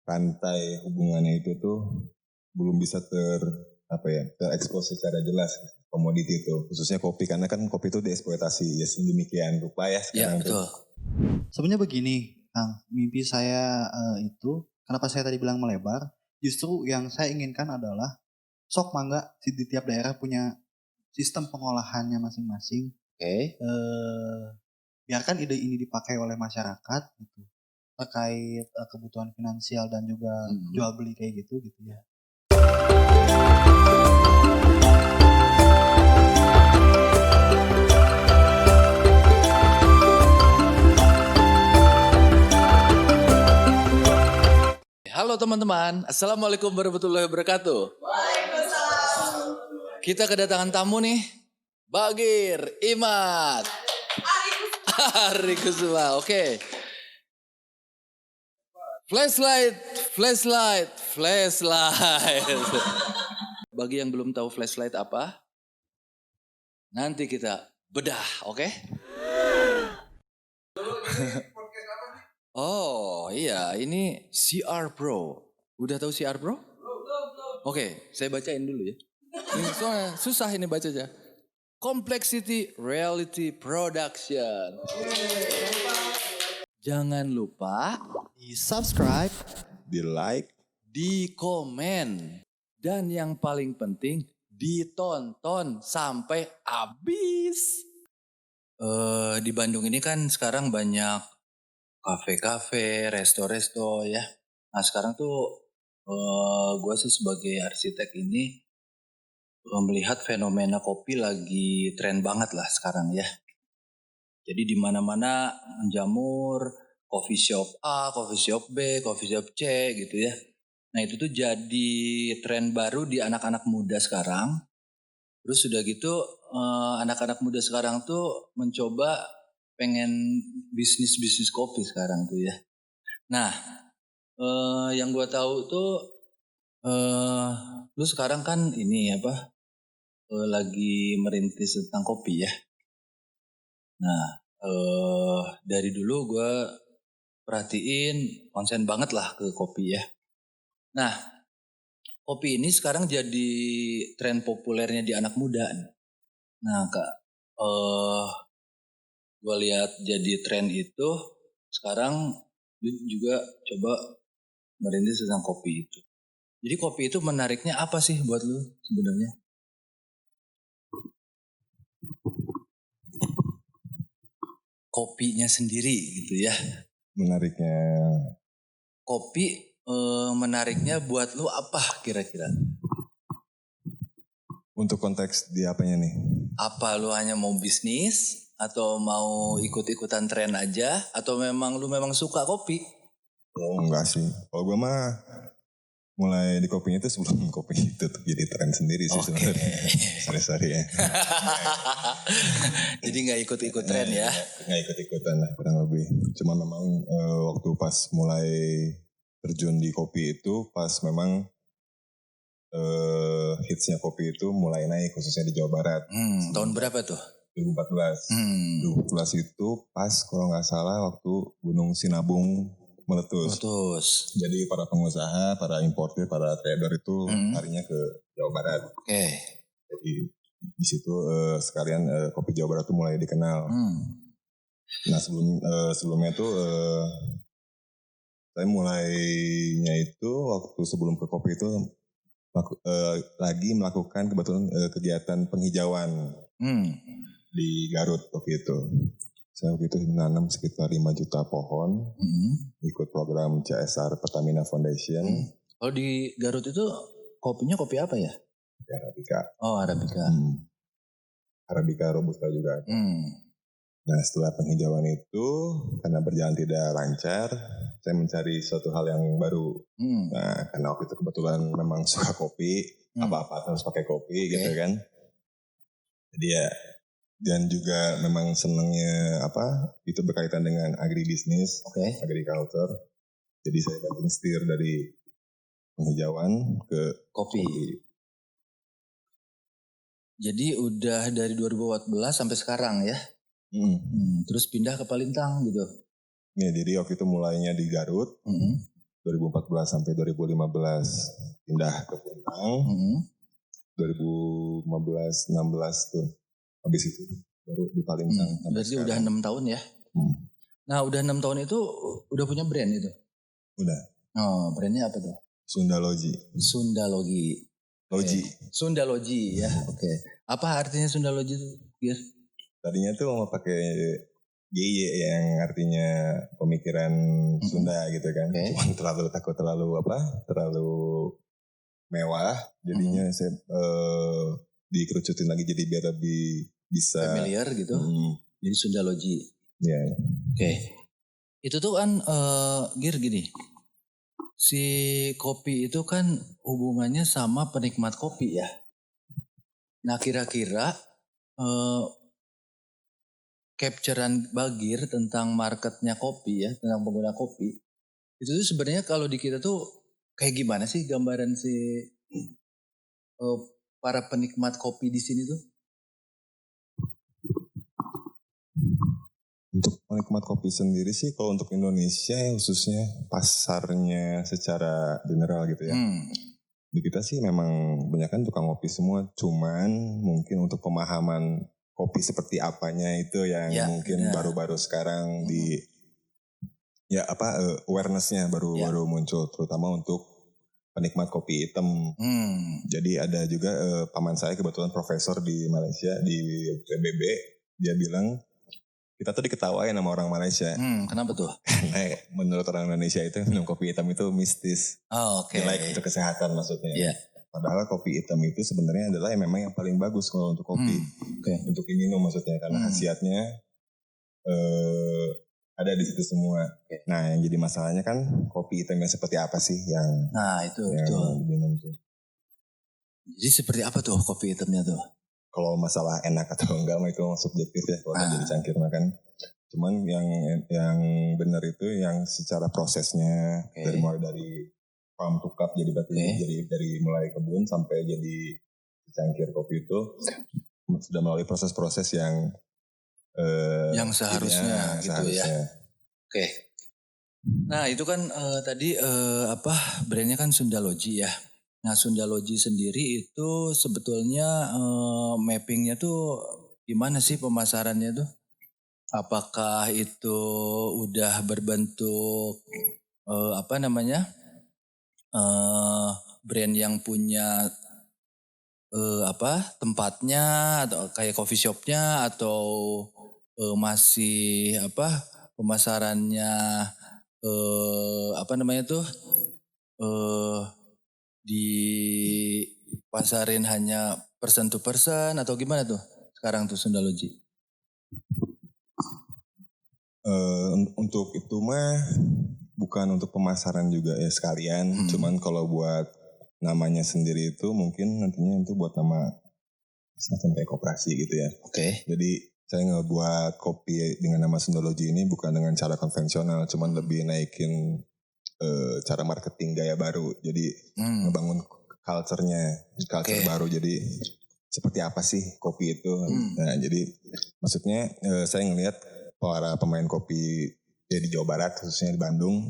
rantai hubungannya itu tuh belum bisa terekspos secara jelas komoditi itu, khususnya kopi, karena kan kopi itu dieksploitasi ya sedemikian rupa ya sekarang betul. Sebenarnya begini, Kang, mimpi saya itu, kenapa saya tadi bilang melebar, justru yang saya inginkan adalah sok mangga di tiap daerah punya sistem pengolahannya masing-masing. Oke. Biarkan ide ini dipakai oleh masyarakat gitu, terkait kebutuhan finansial dan juga jual beli kayak gitu ya. Halo teman-teman, Assalamualaikum warahmatullahi wabarakatuh. Waalaikumsalam. Kita kedatangan tamu nih, Bagir Imad. Ari Kusuma, oke. Flashlight. Bagi yang belum tahu flashlight apa, nanti kita bedah, oke? Oh iya, ini CR Pro. Udah tahu CR Pro? Oke, saya bacain dulu ya. Ini soalnya susah ini bacanya. Complexity Reality Production. Jangan lupa Di subscribe, di like, di komen, dan yang paling penting ditonton sampai habis. Di Bandung ini kan sekarang banyak kafe-kafe, resto-resto ya. Nah sekarang tuh gue sih sebagai arsitek ini melihat fenomena kopi lagi tren banget lah sekarang ya. Jadi di mana-mana menjamur, coffee shop A, coffee shop B, coffee shop C gitu ya. Nah itu tuh jadi tren baru di anak-anak muda sekarang. Terus sudah gitu anak-anak muda sekarang tuh mencoba pengen bisnis kopi sekarang tuh ya. Nah yang gue tahu tuh lu sekarang kan ini lagi merintis tentang kopi ya. Nah dari dulu gue perhatiin konsen banget lah ke kopi ya. Nah kopi ini sekarang jadi tren populernya di anak muda. Nah kak gue lihat jadi tren itu sekarang juga coba merintis tentang kopi itu. Jadi kopi itu menariknya apa sih buat lu sebenarnya? Kopinya sendiri gitu ya. menariknya Kopi menariknya buat lu apa kira-kira? untuk konteks di apanya nih? Apa lu hanya mau bisnis atau mau ikut-ikutan tren aja atau lu memang suka kopi? Oh enggak sih, kalau gue mah mulai di kopinya itu sebelum kopi itu tuh jadi tren sendiri sih sebenarnya. Sorry ya. Jadi nggak ikut-ikut tren ya? Nggak ikut-ikutan lah kurang lebih. Cuma memang waktu pas mulai terjun di kopi itu pas memang hitsnya kopi itu mulai naik khususnya di Jawa Barat. Tahun berapa tuh? 2014. 2014 itu pas kalau nggak salah waktu Gunung Sinabung meletus. Jadi para pengusaha, para importir, para trader itu larinya ke Jawa Barat. Oke. Jadi di situ sekalian kopi Jawa Barat itu mulai dikenal. Nah sebelumnya tuh saya mulainya itu waktu sebelum ke kopi itu lagi melakukan kebetulan kegiatan penghijauan di Garut waktu itu. Saya waktu itu nanam sekitar 5 juta pohon, ikut program CSR Pertamina Foundation. Kalau di Garut itu kopinya kopi apa ya? Arabica. Oh Arabica. Arabica Robusta juga ada. Nah setelah penghijauan itu, karena berjalan tidak lancar, saya mencari suatu hal yang baru. Nah karena waktu itu kebetulan memang suka kopi, apa-apa harus pakai kopi gitu kan. Jadi ya, dan juga memang senangnya itu berkaitan dengan agribisnis, agriculture. Jadi saya banting setir dari penghijauan ke kopi. Jadi udah dari 2014 sampai sekarang ya? Terus pindah ke Palintang gitu? Ya jadi waktu itu mulainya di Garut. 2014 sampai 2015 pindah ke Puntang. 2015-16 tuh habis itu baru di Palembang. Berarti udah 6 tahun ya. Nah udah 6 tahun itu udah punya brand itu? Udah. Oh, brandnya apa tuh? Sundalogi. Sundalogi. Logi. Sundalogi ya. Oke. Apa artinya Sundalogi itu? Yes. Tadinya tuh mau pakai GY yang artinya pemikiran Sunda gitu kan. Cuman terlalu mewah. Jadinya saya dikerucutin lagi jadi biar lebih bisa familiar gitu. Jadi Sundalogi. Iya. Oke. Itu tuh kan gini. Si kopi itu kan hubungannya sama penikmat kopi ya. Nah kira-kira capturean Bagir tentang marketnya kopi ya, tentang pengguna kopi. Itu tuh sebenarnya kalau di kita tuh kayak gimana sih gambaran si para penikmat kopi di sini tuh? Untuk penikmat kopi sendiri sih kalau untuk Indonesia ya khususnya pasarnya secara general gitu ya. Di kita sih memang banyak kan tukang kopi semua, cuman mungkin untuk pemahaman kopi seperti apanya itu yang mungkin baru-baru sekarang awareness-nya baru muncul terutama untuk penikmat kopi hitam. Jadi ada juga paman saya kebetulan profesor di Malaysia di PBB, dia bilang kita tuh diketawain sama orang Malaysia. Kenapa tuh? Karena menurut orang Indonesia itu minum kopi hitam itu mistis. Jelek untuk kesehatan maksudnya. Yeah. Padahal kopi hitam itu sebenarnya adalah yang memang yang paling bagus kalau untuk kopi. Untuk diminum maksudnya karena khasiatnya ada di situ semua. Nah yang jadi masalahnya kan kopi hitamnya seperti apa sih yang diminum tuh. Jadi seperti apa tuh kopi hitamnya tuh? Kalau masalah enak atau enggak mah itu subjektif ya kalau jadi cangkir makan. Cuman yang benar itu yang secara prosesnya mulai dari farm to cup jadi dari mulai kebun sampai jadi cangkir kopi itu sudah melalui proses-proses yang seharusnya gitu ya. Oke. Nah itu kan tadi brandnya kan Sundalogi ya. Nah Sundalogi sendiri itu sebetulnya mappingnya tuh gimana sih pemasarannya tuh? Apakah itu udah berbentuk brand yang punya tempatnya atau kayak coffee shopnya atau masih pemasarannya di pasarin hanya person to person atau gimana tuh sekarang tuh Sundalogi? Untuk itu mah bukan untuk pemasaran juga ya sekalian, cuman kalau buat namanya sendiri itu mungkin nantinya itu buat nama semacam kayak koperasi gitu ya. Jadi saya ngebuat kopi dengan nama Sundalogi ini bukan dengan cara konvensional, cuman lebih naikin cara marketing gaya baru. Jadi ngebangun culture baru. Jadi seperti apa sih kopi itu? Nah, jadi maksudnya saya ngelihat para pemain kopi di Jawa Barat khususnya di Bandung.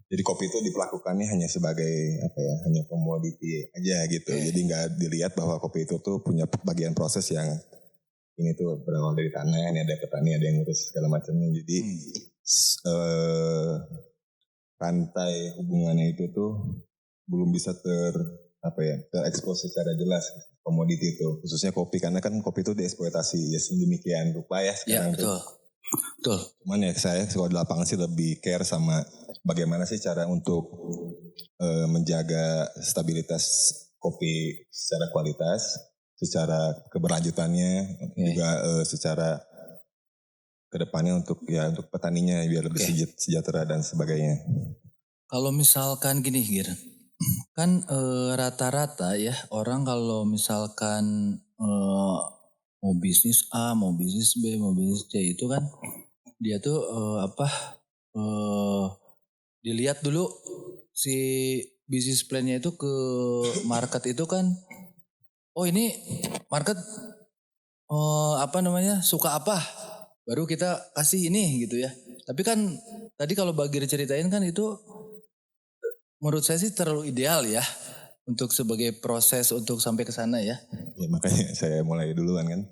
Jadi kopi itu diperlakukannya hanya sebagai hanya komoditi aja gitu. Jadi nggak dilihat bahwa kopi itu tuh punya bagian proses yang ini tuh berawal dari tanah, ini ada petani, ada yang ngurus segala macamnya. Jadi rantai hubungannya itu tuh belum bisa terekspos secara jelas komoditi itu, khususnya kopi karena kan kopi itu dieksploitasi ya sedemikian rupa ya sekarang tuh. Betul. Cuman ya saya kalau di lapangan sih lebih care sama bagaimana sih cara untuk menjaga stabilitas kopi secara kualitas, secara keberlanjutannya, juga secara kedepannya untuk petaninya biar lebih sejahtera dan sebagainya. Kalau misalkan gini Gir, kan rata-rata ya orang kalau misalkan mau bisnis A, mau bisnis B, mau bisnis C itu kan dia tuh dilihat dulu si bisnis plan-nya itu ke market itu kan, oh ini market suka apa, baru kita kasih ini gitu ya. Tapi kan tadi kalau Bagir ceritain kan itu menurut saya sih terlalu ideal ya untuk sebagai proses untuk sampai ke sana ya. Ya makanya saya mulai duluan kan.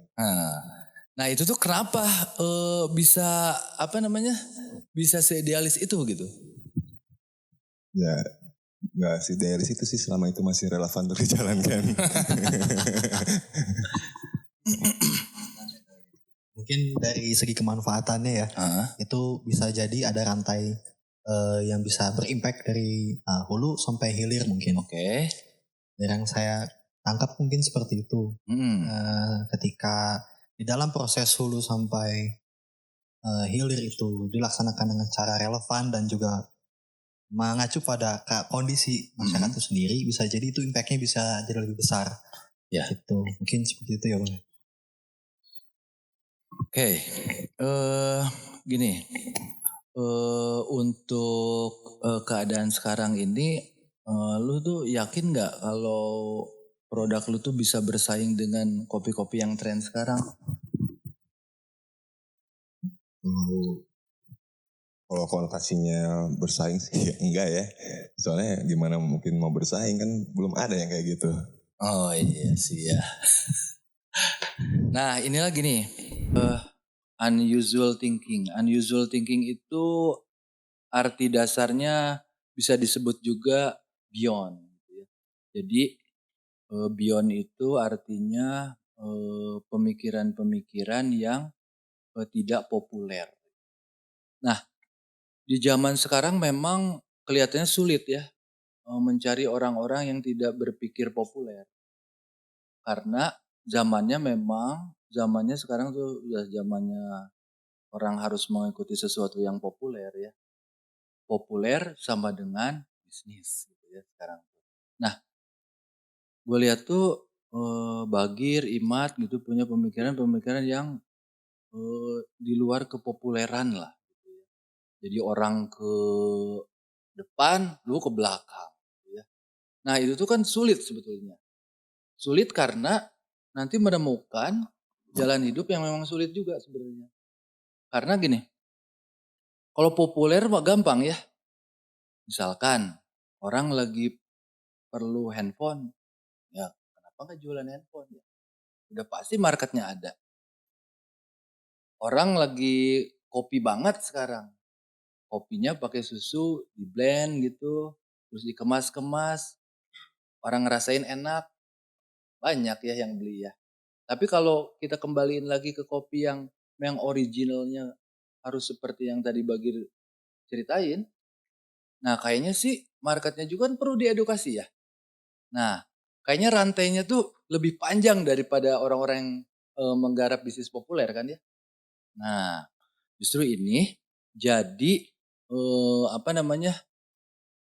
Nah itu tuh kenapa bisa bisa seidealis itu gitu? Ya nggak sih dari situ sih selama itu masih relevan untuk dijalankan. Mungkin dari segi kemanfaatannya ya, itu bisa jadi ada rantai yang bisa berimpact dari hulu sampai hilir mungkin. Oke. Dari yang saya tangkap mungkin seperti itu. Ketika di dalam proses hulu sampai hilir itu dilaksanakan dengan cara relevan dan juga mengacu pada kondisi masyarakat itu sendiri, bisa jadi itu impactnya bisa jadi lebih besar. Ya. Gitu. Mungkin seperti itu ya Bang. Oke. Gini. Untuk keadaan sekarang ini, lu tuh yakin nggak kalau produk lu tuh bisa bersaing dengan kopi-kopi yang tren sekarang? Kalau konotasinya bersaing sih enggak ya. Soalnya gimana mungkin mau bersaing kan belum ada yang kayak gitu. Oh iya sih ya. Nah inilah gini. Unusual thinking. Unusual thinking itu arti dasarnya bisa disebut juga beyond. Jadi beyond itu artinya pemikiran-pemikiran yang tidak populer. Nah, di zaman sekarang memang kelihatannya sulit ya mencari orang-orang yang tidak berpikir populer. Karena zamannya sekarang tuh udah zamannya orang harus mengikuti sesuatu yang populer ya. Populer sama dengan bisnis gitu ya sekarang. Nah, gue lihat tuh Bagir, Imad gitu punya pemikiran-pemikiran yang di luar kepopuleran lah. Gitu ya. Jadi orang ke depan, lu ke belakang. Gitu ya. Nah itu tuh kan sulit sebetulnya. Sulit karena nanti menemukan jalan hidup yang memang sulit juga sebenarnya. Karena gini, kalau populer mah gampang ya. Misalkan orang lagi perlu handphone, ya kenapa nggak jualan handphone ya? Udah pasti marketnya ada. Orang lagi kopi banget sekarang. Kopinya pakai susu, di blend gitu, terus dikemas-kemas. Orang ngerasain enak, banyak ya yang beli ya. Tapi kalau kita kembaliin lagi ke kopi yang originalnya harus seperti yang tadi Bagir ceritain. Nah kayaknya sih marketnya juga kan perlu diedukasi ya. Nah kayaknya rantainya tuh lebih panjang daripada orang-orang yang menggarap bisnis populer kan ya. Nah justru ini jadi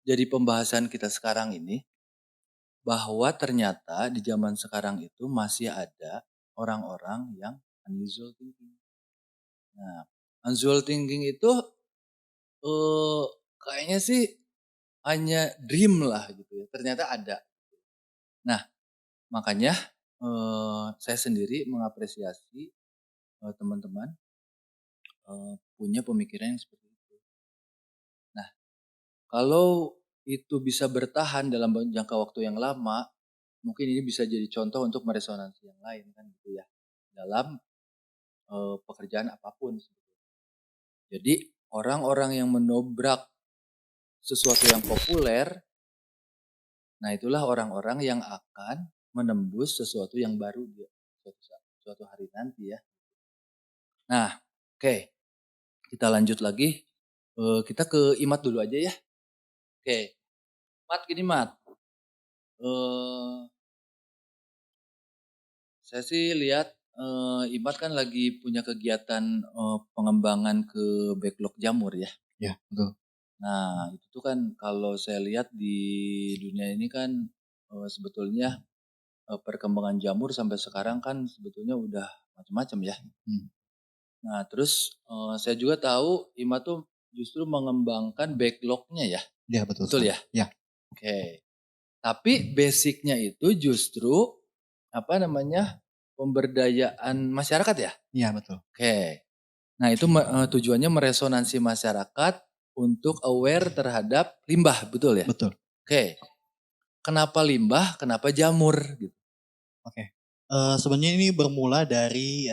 jadi pembahasan kita sekarang ini bahwa ternyata di zaman sekarang itu masih ada orang-orang yang unusual thinking. Nah, unusual thinking itu kayaknya sih hanya dream lah gitu ya. Ternyata ada. Nah, makanya saya sendiri mengapresiasi teman-teman punya pemikiran yang seperti itu. Nah, kalau itu bisa bertahan dalam jangka waktu yang lama, mungkin ini bisa jadi contoh untuk meresonansi yang lain kan gitu ya. Dalam pekerjaan apapun. Jadi orang-orang yang menobrak sesuatu yang populer, nah itulah orang-orang yang akan menembus sesuatu yang baru di suatu hari nanti ya. Nah, oke. Kita lanjut lagi. Kita ke Imad dulu aja ya. Oke. Mat, gini Mat. Saya sih lihat Imad kan lagi punya kegiatan pengembangan ke backlog jamur ya. Ya, betul. Nah, itu tuh kan kalau saya lihat di dunia ini kan sebetulnya perkembangan jamur sampai sekarang kan sebetulnya udah macam-macam ya. Nah, terus saya juga tahu Ima tuh justru mengembangkan backlognya ya. Ya, betul. Betul ya? Ya. Oke. Tapi basicnya itu justru pemberdayaan masyarakat ya? Iya, betul. Oke. Nah, itu tujuannya meresonansi masyarakat untuk aware terhadap limbah, betul ya? Betul. Oke. Kenapa limbah, kenapa jamur gitu? Oke. Sebenarnya ini bermula dari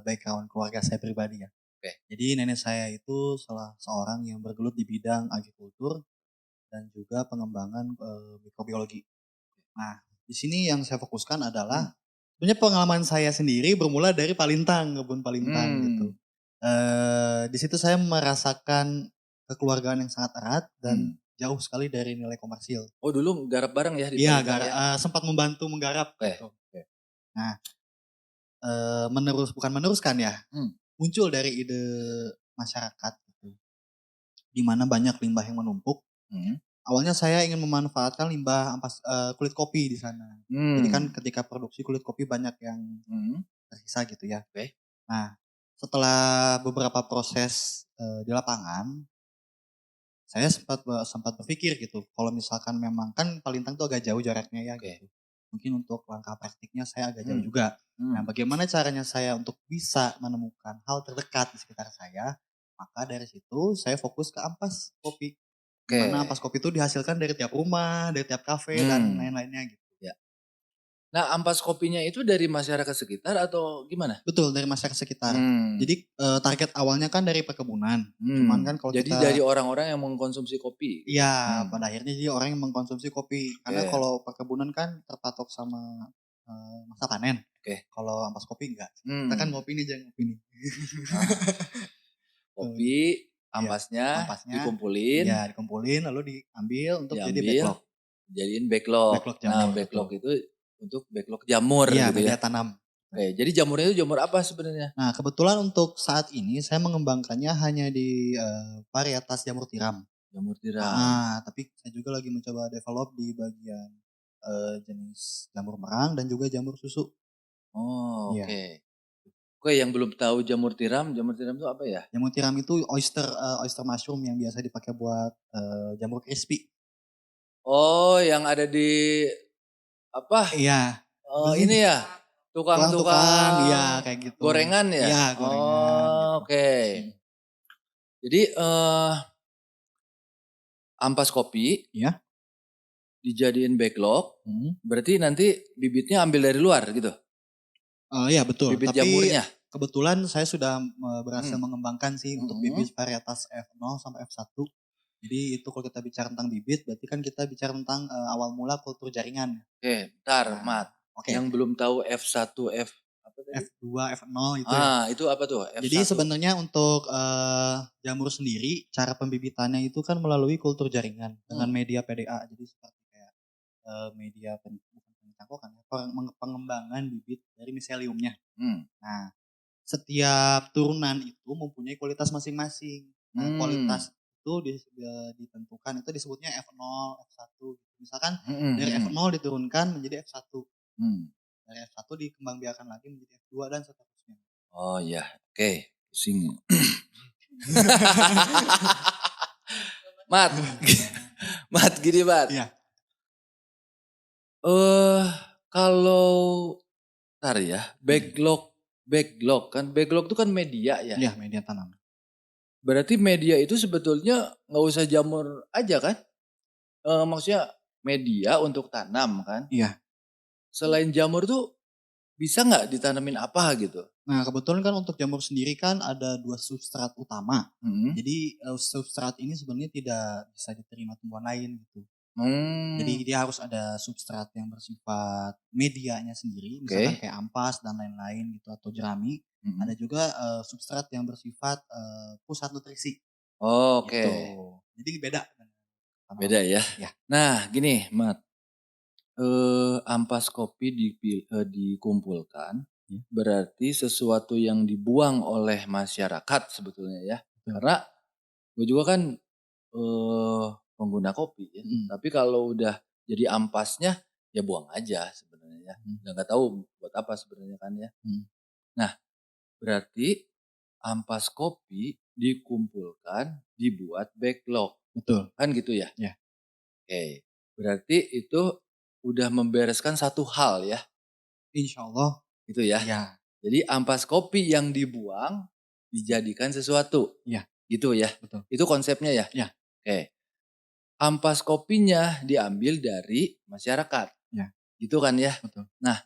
background keluarga saya pribadi ya. Oke. Jadi nenek saya itu salah seorang yang bergelut di bidang agrikultur dan juga pengembangan mikrobiologi. Nah, di sini yang saya fokuskan adalah sebenarnya pengalaman saya sendiri bermula dari Palintang, kebun Palintang gitu. Di situ saya merasakan kekeluargaan yang sangat erat dan jauh sekali dari nilai komersil. Oh dulu garap bareng ya di Iya, Palembang ya? sempat membantu menggarap gitu. Nah, bukan meneruskan ya, muncul dari ide masyarakat gitu, di mana banyak limbah yang menumpuk. Awalnya saya ingin memanfaatkan limbah kulit kopi di sana. Jadi kan ketika produksi kulit kopi banyak yang tersisa gitu ya. Oke. Nah, setelah beberapa proses di lapangan, saya sempat berpikir gitu, kalau misalkan memang kan Palintang tuh agak jauh jaraknya ya gitu. Mungkin untuk langkah praktiknya saya agak jauh juga. Nah, bagaimana caranya saya untuk bisa menemukan hal terdekat di sekitar saya? Maka dari situ saya fokus ke ampas kopi. Di mana ampas kopi itu dihasilkan dari tiap rumah, dari tiap kafe dan lain-lainnya gitu. Ya. Nah, ampas kopinya itu dari masyarakat sekitar atau gimana? Betul, dari masyarakat sekitar. Jadi target awalnya kan dari perkebunan. Cuman kan kalau Jadi dari orang-orang yang mengkonsumsi kopi. Iya, pada akhirnya jadi orang yang mengkonsumsi kopi. Karena Oke. kalau perkebunan kan terpatok sama masa panen. Oke. Kalau ampas kopi enggak. Kita kan ngopi nih, jangan ngopi nih. Kopi, ampasnya dikumpulin. Iya, dikumpulin lalu diambil untuk jadi Diambil, backlog. jadiin backlog. Backlog Nah, jamur, backlog betul. itu untuk backlog jamur Iya, gitu media ya. tanam. Oke, jadi jamurnya itu jamur apa sebenarnya? Nah, kebetulan untuk saat ini saya mengembangkannya hanya di varietas jamur tiram. Jamur tiram. Tapi saya juga lagi mencoba develop di bagian jenis jamur merang dan juga jamur susu. Oh, Iya. oke. Oke, yang belum tahu jamur tiram itu apa ya? Jamur tiram itu oyster mushroom yang biasa dipakai buat jamur crispy. Oh, yang ada di apa? Iya. Ini ya, tukang-tukang iya kayak gitu. gorengan ya? Iya, gorengan Oh, gitu. oke. Jadi ampas kopi Iya. dijadiin backlog, berarti nanti bibitnya ambil dari luar gitu? Iya betul. Bibit Tapi jamurnya? kebetulan saya sudah berhasil mengembangkan sih untuk bibit varietas F0 sampai F1. Jadi itu kalau kita bicara tentang bibit, berarti kan kita bicara tentang awal mula kultur jaringan. Oke, bentar, Mat. Oke. Yang belum tahu F1, apa tadi? F2, F0 itu ya. Itu apa tuh? F1. Jadi sebenarnya untuk jamur sendiri, cara pembibitannya itu kan melalui kultur jaringan dengan media PDA. Jadi seperti kayak media bukan pencangkokan, pengembangan bibit dari miseliumnya. Nah, setiap turunan itu mempunyai kualitas masing-masing. Nah, kualitas itu ditentukan, itu disebutnya F0, F1. Misalkan dari F0 diturunkan menjadi F1. Dari F1 dikembangbiakan lagi menjadi F2 dan seterusnya. Oh iya, oke. Pusing. Mat, gini Mat. Iya. Kalau ntar ya, backlog kan, backlog itu kan media ya. Iya, media tanam. Berarti media itu sebetulnya nggak usah jamur aja kan? Maksudnya media untuk tanam kan? Iya. Selain jamur tuh bisa nggak ditanamin apa gitu? Nah, kebetulan kan untuk jamur sendiri kan ada 2 substrat utama. Jadi substrat ini sebenarnya tidak bisa diterima tumbuhan lain gitu. Jadi dia harus ada substrat yang bersifat medianya sendiri, misalkan kayak ampas dan lain-lain gitu atau jerami. Ada juga substrat yang bersifat pusat nutrisi. Oh, oke. Gitu. Jadi beda. Beda ya. Ya. Nah, gini, Mat. Ampas kopi dikumpulkan, berarti sesuatu yang dibuang oleh masyarakat sebetulnya ya. Karena gue juga kan pengguna kopi ya. Tapi kalau udah jadi ampasnya ya buang aja sebenarnya ya. Nggak tahu buat apa sebenarnya kan ya. Nah, berarti ampas kopi dikumpulkan dibuat backlog. Betul. Kan gitu ya? Ya. Oke. Berarti itu udah membereskan satu hal ya. Insya Allah. Gitu ya. Ya. Jadi ampas kopi yang dibuang dijadikan sesuatu. Iya. Gitu ya. Betul. Itu konsepnya ya? Iya. Oke. ampas kopinya diambil dari masyarakat. Ya. Gitu kan ya? Betul. Nah,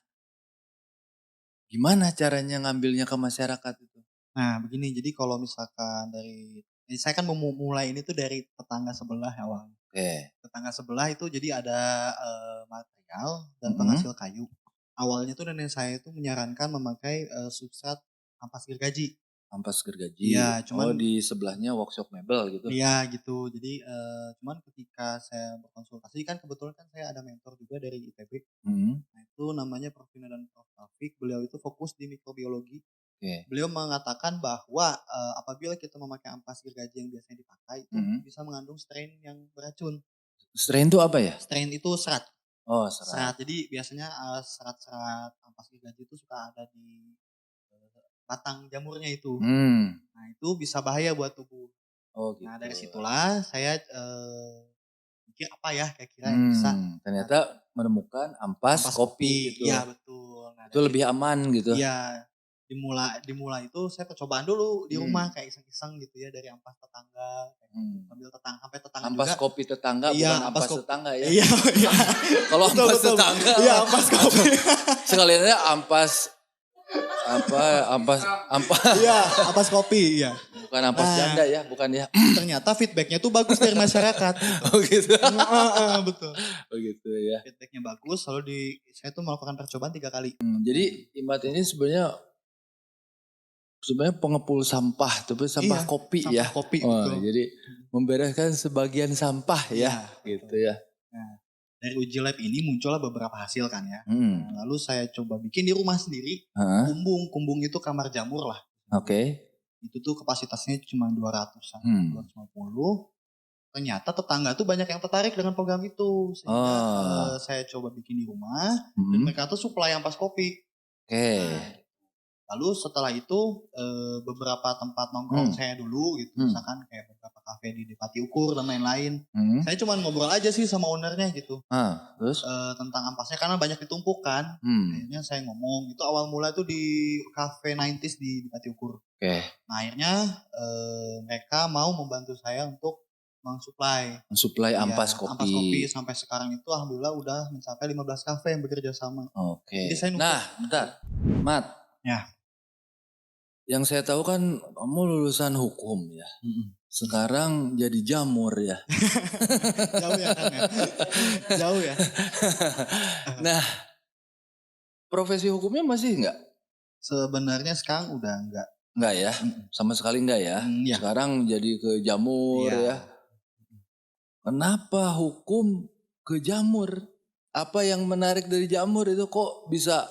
gimana caranya ngambilnya ke masyarakat itu? Nah begini, jadi kalau misalkan saya kan memulai ini tuh dari tetangga sebelah awal. Oke. Tetangga sebelah itu jadi ada material dan penghasil kayu. Awalnya tuh nenek saya itu menyarankan memakai substrat ampas gergaji. Ampas gergaji. Iya, cuman di sebelahnya workshop mebel gitu. Iya gitu. Jadi cuman ketika saya berkonsultasi kan kebetulan kan saya ada mentor juga dari ITB. Nah itu namanya Prof. Vina dan Prof. Taufik. Beliau itu fokus di mikrobiologi. Beliau mengatakan bahwa apabila kita memakai ampas gergaji yang biasanya dipakai itu bisa mengandung strain yang beracun. Strain itu apa ya? Strain itu serat. Oh, serat. Jadi biasanya serat-serat ampas gergaji itu suka ada di batang jamurnya itu. Nah itu bisa bahaya buat tubuh. Oh gitu. Nah dari situlah saya mikir apa ya kira-kira yang bisa. Ternyata menemukan ampas kopi gitu. Iya betul. Nah, itu lebih aman gitu. Iya. Dimulai itu saya percobaan dulu di rumah kayak iseng-iseng gitu ya dari ampas tetangga. Ambil sampai tetangga ampas juga. kopi tetangga bukan ampas tetangga ya. Iya. Kalau ampas tetangga. Iya ampas kopi. Sekalian aja ampas Iya ampas kopi iya. Bukan ampas janda ya, bukan ya. Ternyata feedbacknya tuh bagus dari masyarakat. Oh gitu. Betul. Oh gitu ya. Feedbacknya bagus, lalu saya tuh melakukan percobaan 3 kali. Jadi Imat ini sebenarnya pengepul sampah, tapi sampah kopi sampah ya. Kopi, betul. Jadi membereskan sebagian sampah ya, gitu ya. Nah, dari uji lab ini muncullah beberapa hasil kan ya. Nah, lalu saya coba bikin di rumah sendiri. Kumbung itu kamar jamur lah. Oke. Itu tuh kapasitasnya cuma 200-an, 250. Ternyata tetangga tuh banyak yang tertarik dengan program itu. Sehingga saya coba bikin di rumah. Dan mereka tuh supply ampas kopi. Oke. Lalu setelah itu beberapa tempat nongkrong saya dulu gitu. Misalkan kayak beberapa kafe di Depati Ukur dan lain-lain. Saya cuma ngobrol aja sih sama ownernya gitu. Terus? Tentang ampasnya karena banyak ditumpuk kan. Akhirnya saya ngomong. Itu awal mula tuh di cafe 90s di Depati Ukur. Nah akhirnya mereka mau membantu saya untuk mensuplai ampas kopi sampai sekarang itu alhamdulillah udah mencapai 15 kafe yang bekerja sama. Oke. Nah, bentar. Mat. Ya. Yang saya tahu kan kamu lulusan hukum ya. Sekarang jadi jamur ya. Jauh ya kan ya. Jauh ya. Nah, profesi hukumnya masih enggak? Sebenarnya sekarang udah enggak. Enggak ya? Sama sekali enggak ya? Ya. Sekarang jadi ke jamur ya. Kenapa hukum ke jamur? Apa yang menarik dari jamur itu kok bisa?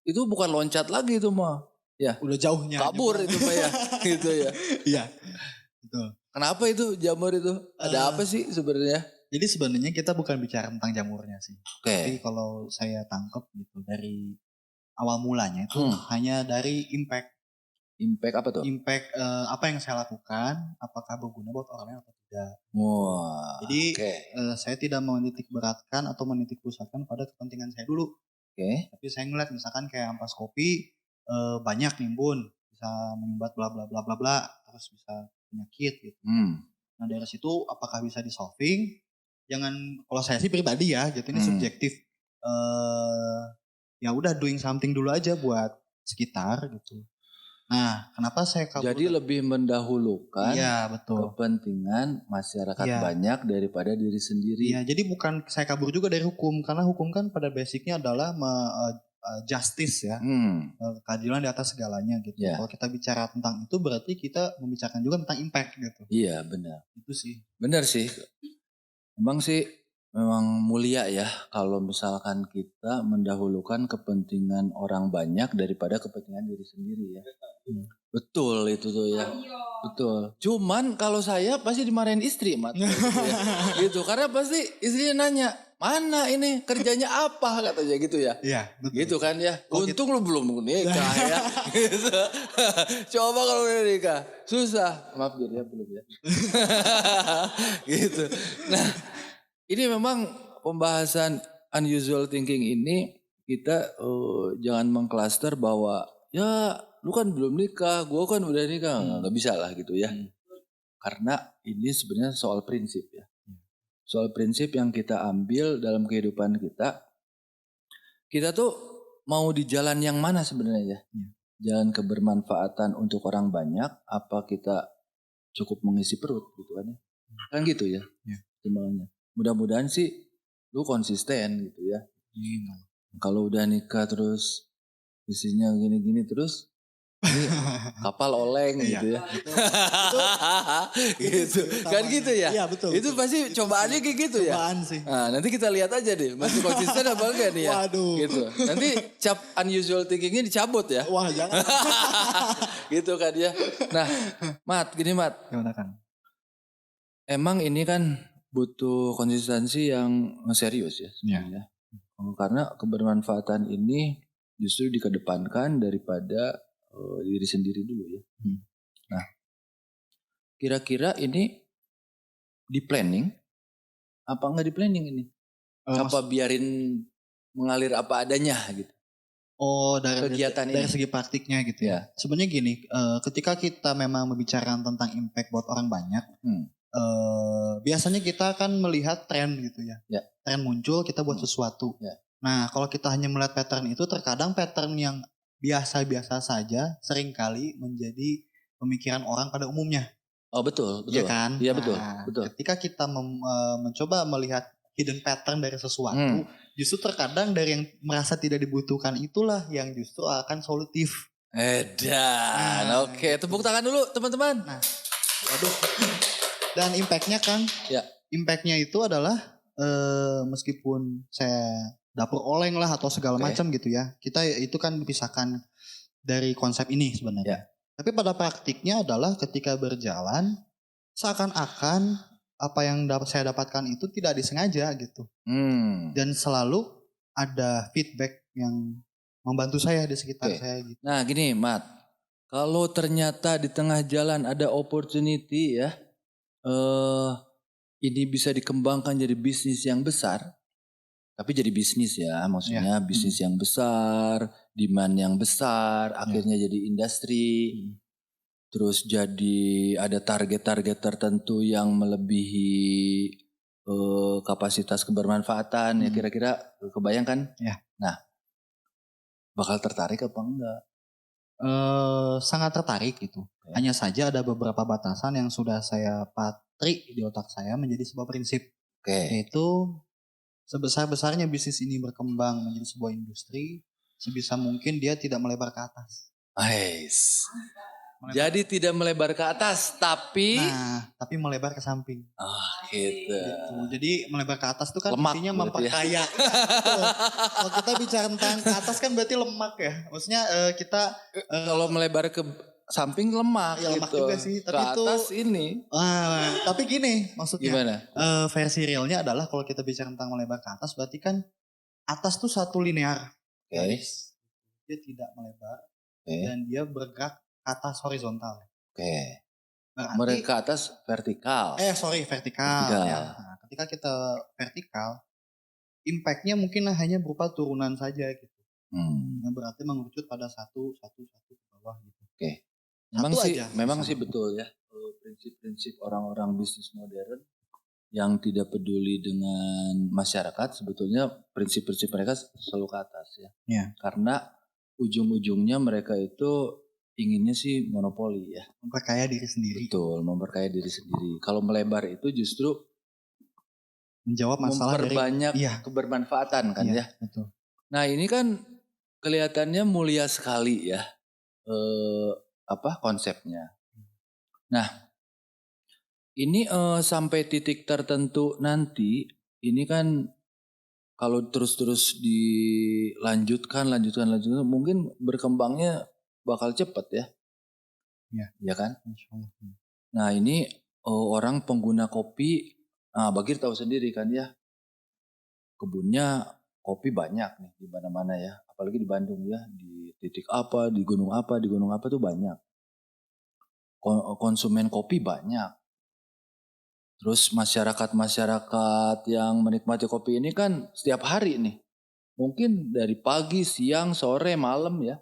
Itu bukan loncat lagi itu mah. Ya. Udah jauhnya. Kabur itu Pak ya. Gitu ya. Iya. Betul. Kenapa itu jamur itu? Ada apa sih sebenarnya? Jadi sebenarnya kita bukan bicara tentang jamurnya sih. Tapi Oke. kalau saya tangkap gitu dari awal mulanya itu hanya dari impact. Impact apa tuh? Impact apa yang saya lakukan, apakah berguna buat orang lain atau tidak. Wah. Jadi saya tidak menitik beratkan atau menitik pusatkan pada kepentingan saya dulu. Tapi saya ngeliat misalkan kayak ampas kopi banyak nimbun, bisa menyumbat bla bla bla bla bla, terus bisa penyakit gitu. Nah dari situ apakah bisa di solving? Jangan, kalau saya sih pribadi ya, gitu ini subjektif. Ya udah doing something dulu aja buat sekitar gitu. Nah, kenapa saya kabur? Jadi lebih mendahulukan betul. kepentingan masyarakat banyak daripada diri sendiri. Iya, jadi bukan saya kabur juga dari hukum, karena hukum kan pada basicnya adalah justice ya, keadilan di atas segalanya gitu. Kalau kita bicara tentang itu berarti kita membicarakan juga tentang impact gitu. Iya benar. Itu sih. Benar sih. Memang mulia ya kalau misalkan kita mendahulukan kepentingan orang banyak daripada kepentingan diri sendiri ya. Betul itu tuh ya. Betul. Cuman kalau saya pasti dimarahin istri Mat. Gitu. Karena pasti istrinya nanya, mana ini kerjanya apa katanya gitu ya. Iya betul. Gitu kan ya. Untung lu belum nikah ya. Gitu. Coba kalau udah nikah. Susah. Maaf ya belum ya. Gitu. Nah ini memang pembahasan unusual thinking ini kita jangan mengklaster bahwa ya lu kan belum nikah, gue kan udah nikah. Nggak bisa lah gitu ya. Karena ini sebenarnya soal prinsip ya. soal prinsip yang kita ambil dalam kehidupan kita. Kita tuh mau di jalan yang mana sebenarnya? Jalan kebermanfaatan untuk orang banyak, apa kita cukup mengisi perut gitu kan ya? Kan gitu ya. Timbangannya. Mudah-mudahan sih lu konsisten gitu ya. Kalau udah nikah terus isinya gini-gini terus ini kapal oleng gitu ya. Gitu. Kan gitu ya. Iya betul. Itu pasti cobaannya kayak gitu ya. Cobaan sih. Nah, nanti kita lihat aja deh masih konsisten apa enggak nih ya. Waduh. Gitu. Nanti cap unusual thinkingnya dicabut ya. Wah jangan. Gitu kan ya. Nah, Mat, gini Mat. Gimana Kang? Emang ini kan butuh konsistensi yang serius ya sebenarnya. Karena kebermanfaatan ini justru dikedepankan daripada diri sendiri dulu ya. Nah, kira-kira ini di planning apa enggak di planning ini? Apa biarin mengalir apa adanya gitu? Oh dari Kegiatan dari ini. segi praktiknya gitu ya. Sebenarnya gini, ketika kita memang membicarakan tentang impact buat orang banyak, biasanya kita akan melihat tren gitu ya. Tren muncul kita buat sesuatu. Nah kalau kita hanya melihat pattern itu, terkadang pattern yang biasa-biasa saja seringkali menjadi pemikiran orang pada umumnya. Oh betul. Iya kan? Iya Nah, betul. ketika kita mencoba melihat hidden pattern dari sesuatu, justru terkadang dari yang merasa tidak dibutuhkan itulah yang justru akan solutif. Edan. Oke, tepuk tangan dulu teman-teman. Nah, waduh. Dan impactnya kan, impactnya itu adalah meskipun saya dapur oleng lah atau segala macam gitu ya, kita itu kan dipisahkan dari konsep ini sebenarnya. Tapi pada praktiknya adalah ketika berjalan, seakan-akan apa yang saya dapatkan itu tidak disengaja gitu. Dan selalu ada feedback yang membantu saya di sekitar saya gitu. Nah gini Mat, kalau ternyata di tengah jalan ada opportunity ya, ini bisa dikembangkan jadi bisnis yang besar. Tapi jadi bisnis ya, maksudnya bisnis yang besar, demand yang besar, akhirnya jadi industri. Terus jadi ada target-target tertentu yang melebihi kapasitas kebermanfaatan ya, kira-kira kebayang kan? Nah, bakal tertarik apa enggak? Sangat tertarik gitu. Hanya saja ada beberapa batasan yang sudah saya patrik di otak saya menjadi sebuah prinsip. Yaitu sebesar-besarnya bisnis ini berkembang menjadi sebuah industri, sebisa mungkin dia tidak melebar ke atas. Nice. Jadi tidak melebar ke atas, tapi tapi melebar ke samping. Gitu. Jadi melebar ke atas itu kan Lemak intinya berarti memperkaya. Kalau kita bicara tentang ke atas kan berarti lemak ya. Maksudnya kita kalau melebar ke samping lemak, ya lemak gitu. juga sih. Tapi ke atas ini. Tapi gini maksudnya. Gimana? Versi realnya adalah kalau kita bicara tentang melebar ke atas berarti kan atas tuh satu linear. Garis. Dia tidak melebar dan dia bergerak ke atas horizontal. Berarti ke atas vertikal. Vertikal. Ya. Nah, ketika kita vertikal, impactnya mungkin hanya berupa turunan saja gitu. Yang berarti mengerucut pada satu ke bawah gitu. Memang sih betul ya. Prinsip-prinsip orang-orang bisnis modern yang tidak peduli dengan masyarakat, sebetulnya prinsip-prinsip mereka selalu ke atas ya. Karena ujung-ujungnya mereka itu inginnya sih monopoli ya. Memperkaya diri sendiri. Betul, memperkaya diri sendiri. Kalau melebar itu justru menjawab masalah memperbanyak kebermanfaatan kan ya. Betul. Nah ini kan kelihatannya mulia sekali ya konsepnya. Nah ini sampai titik tertentu nanti ini kan kalau terus-terus dilanjutkan mungkin berkembangnya bakal cepat ya. Ya kan? Nah ini orang pengguna kopi, Bagir tahu sendiri kan ya, kebunnya kopi banyak nih di mana-mana ya, apalagi di Bandung ya, di titik apa, di gunung apa tuh banyak. Konsumen kopi banyak. Terus masyarakat yang menikmati kopi ini kan setiap hari nih, mungkin dari pagi, siang, sore, malam ya.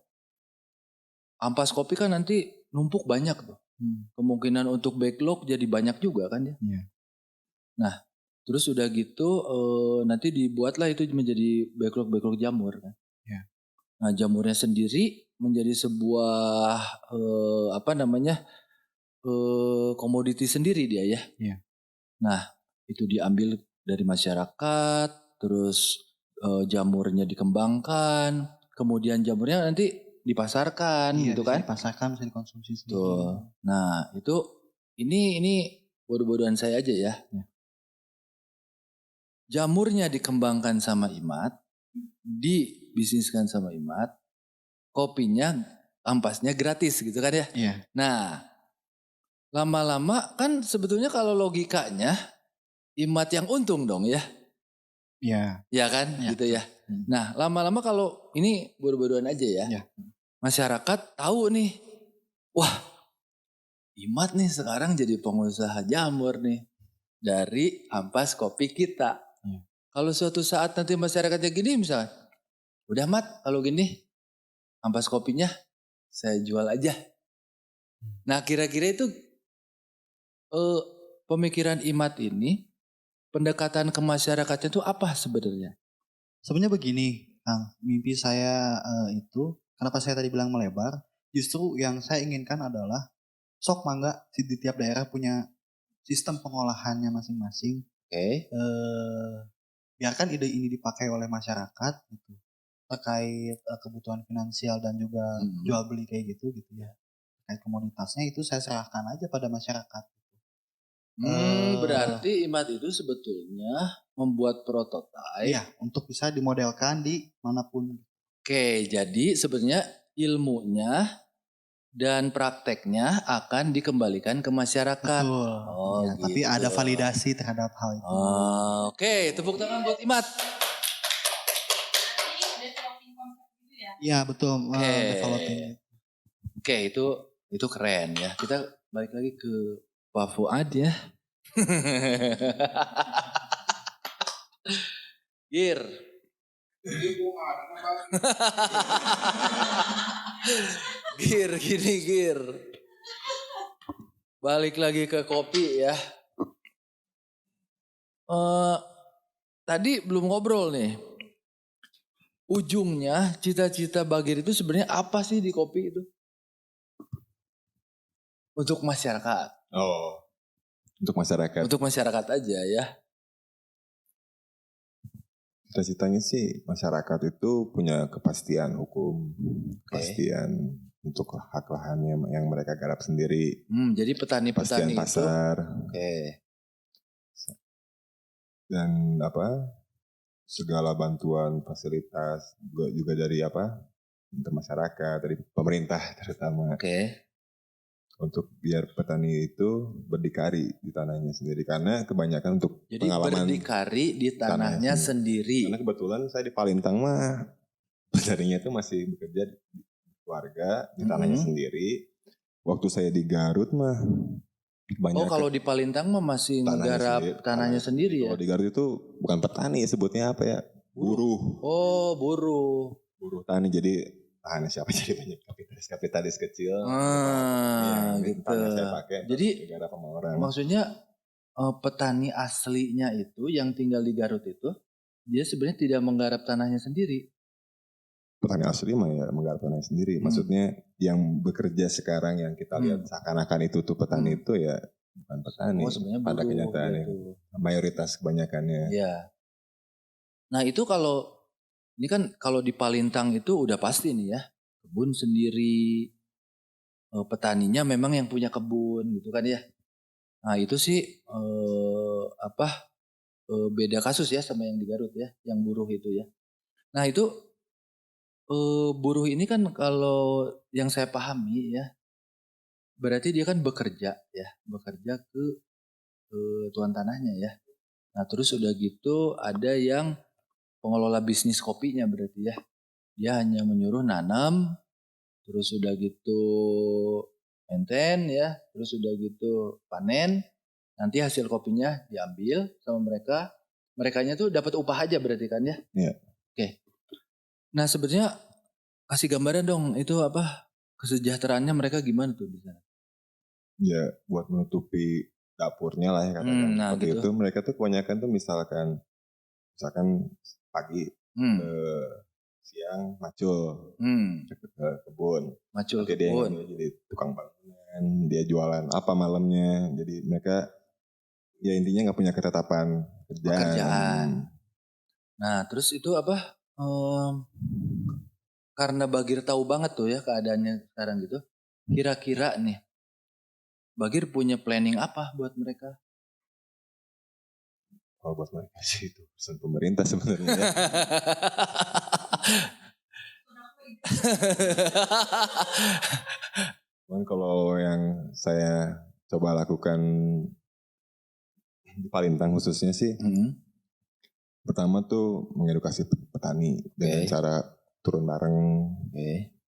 Ampas kopi kan nanti numpuk banyak tuh. Kemungkinan untuk backlog jadi banyak juga kan ya. Nah, Terus udah gitu nanti dibuatlah itu menjadi backlog jamur kan. Ya. Nah jamurnya sendiri menjadi sebuah komoditi sendiri dia ya. Iya. Nah itu diambil dari masyarakat, terus jamurnya dikembangkan, kemudian jamurnya nanti dipasarkan Iya, gitu bisa kan. dipasarkan, bisa dikonsumsi sendiri. Tuh. Nah itu ini bodoh-bodohan saya aja ya. Jamurnya dikembangkan sama Imat, dibisniskan sama Imat, kopinya ampasnya gratis gitu kan ya. Iya. Nah lama-lama kan sebetulnya kalau logikanya Imat yang untung dong ya. Iya. Ya kan Ya, gitu ya. Hmm. Nah lama-lama kalau ini bodoh-bodohan aja ya. Ya. Masyarakat tahu nih. Wah Imat nih sekarang jadi pengusaha jamur nih. Dari ampas kopi kita. Ya. Kalau suatu saat nanti masyarakatnya gini misalnya. Udah Mat kalau gini ampas kopinya saya jual aja. Nah kira-kira itu pemikiran Imat ini pendekatan ke masyarakatnya itu apa sebenarnya? Sebenarnya begini, Kang, mimpi saya itu, kenapa saya tadi bilang melebar, justru yang saya inginkan adalah sok mangga di tiap daerah punya sistem pengolahannya masing-masing. Oke. Biarkan ide ini dipakai oleh masyarakat gitu, terkait kebutuhan finansial dan juga jual beli kayak gitu ya. Terkait komoditasnya itu saya serahkan aja pada masyarakat. Berarti Imat itu sebetulnya membuat prototipe. Iya, untuk bisa dimodelkan di manapun. Oke, jadi sebenarnya ilmunya dan prakteknya akan dikembalikan ke masyarakat. Betul. Oh, ya, gitu. Tapi ada validasi terhadap hal itu. Oke, tepuk tangan buat Imat. Iya betul. Developing. Oke, itu keren ya. Kita balik lagi ke Pak Fuad ya. Gir. Gir. Balik lagi ke kopi ya. Tadi belum ngobrol nih. Ujungnya cita-cita Bagir itu sebenarnya apa sih di kopi itu? Untuk masyarakat. Oh, untuk masyarakat. Untuk masyarakat aja ya. Cita-citanya sih masyarakat itu punya kepastian hukum, kepastian untuk hak lahannya yang mereka garap sendiri. Jadi petani-petani itu. Pasar. Oke. Dan segala bantuan fasilitas juga dari untuk masyarakat, dari pemerintah terutama. Oke. Untuk biar petani itu berdikari di tanahnya sendiri, karena kebanyakan untuk jadi pengalaman berdikari di tanahnya sendiri. Karena kebetulan saya di Palintang mah petaninya itu masih bekerja di keluarga di tanahnya sendiri. Waktu saya di Garut mah banyak. Kalau di Palintang mah masih menggarap tanahnya sendiri ya. Kalau di Garut itu bukan petani ya, sebutnya apa ya? Buruh. Oh, buruh. Buruh tani, jadi tahan siapa jadi banyak kapitalis kecil. Gitu. Saya pakai. Jadi maksudnya petani aslinya itu yang tinggal di Garut itu dia sebenarnya tidak menggarap tanahnya sendiri. Petani asli mah ya menggarap tanahnya sendiri. Maksudnya yang bekerja sekarang yang kita lihat seakan-akan itu tuh petani itu ya bukan petani. Pada kenyataannya gitu. Mayoritas kebanyakannya. Iya. Nah itu ini kan kalau di Palintang itu udah pasti nih ya, kebun sendiri, petaninya memang yang punya kebun gitu kan ya. Nah itu sih beda kasus ya sama yang di Garut ya, yang buruh itu ya. Nah itu buruh ini kan kalau yang saya pahami ya, berarti dia kan bekerja ke tuan tanahnya ya. Nah terus udah gitu ada yang pengelola bisnis kopinya berarti ya. Dia hanya menyuruh nanam, terus udah gitu maintain ya, terus udah gitu panen, nanti hasil kopinya diambil sama mereka. Merekanya tuh dapat upah aja berarti kan ya? Iya. Oke. Nah sebenarnya kasih gambaran dong itu kesejahteraannya mereka gimana tuh di sana? Ya buat menutupi dapurnya lah ya katakan. Seperti gitu. itu mereka tuh kebanyakan tuh misalkan pagi siang macul ke kebun. Macul Nanti dia kebun. yang jadi tukang bangunan, dia jualan apa malamnya. Jadi mereka ya intinya nggak punya ketetapan pekerjaan. Nah terus itu apa? Karena Bagir tahu banget tuh ya keadaannya sekarang gitu. Kira-kira nih Bagir punya planning apa buat mereka? Kalau buat mereka sih itu pesan pemerintah sebenarnya ya. Cuman kalau yang saya coba lakukan di Palintang khususnya sih, pertama tuh mengedukasi petani dengan cara turun bareng,